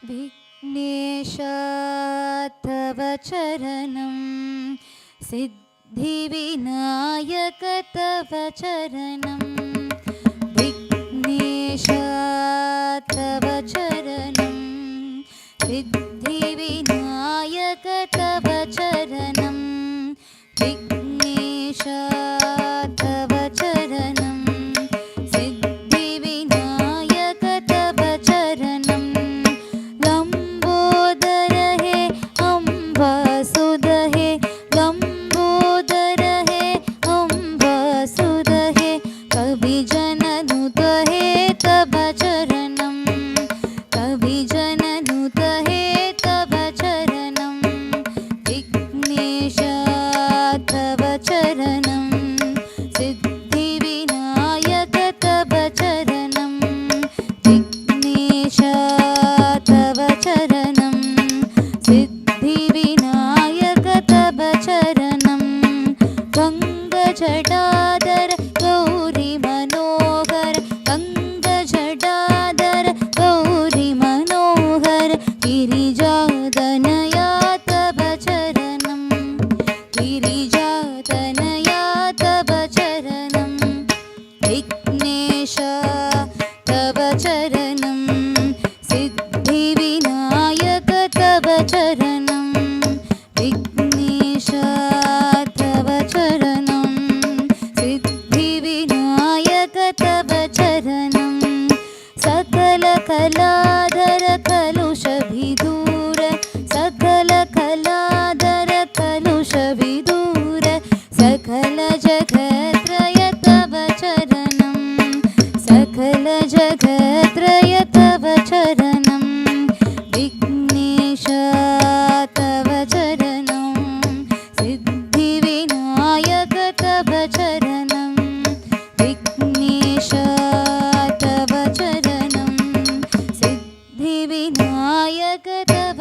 विघ्नेश तव चरणं सिद्धिविनायक तव चरणं विघ्नेश तव चरणं सिद्धिविनायक तव चरणं विघ्नेश तव चरणं सिद्धिविनायक तव चरणं लंबोदर हे अंबसुध हे लंबोदर हे अंबसुध हे कविजननुत हे तव चरणं कविजननुत हे तव चरणं विघ्नेश तव चरणं सिद्धिविनायक तव चरणं विघ्नेश तव चरणं सिद्धिविनायक तव चरणं गङ्गजटाधर गौरी मनोहर गङ्गजटाधर गौरी मनोहर गिरिजातनया तव चरणं गिरिजातनया तव चरणं विघ्नेश तव चरणं सिद्धिविनायक तव चरणं विघ्नेश तव चरणं सिद्धिविनायक तव चरणं सकल कलाधर कलुषभिदूर सकल कलाधर कलुषभिदूर सकल जगत्रय तव चरणं सकल जगत्रय तव चरणं विघ्नेश तव चरणं सिद्धिविनायक तव चरणं विघ्नेश तव चरणं सिद्धिविनायक तव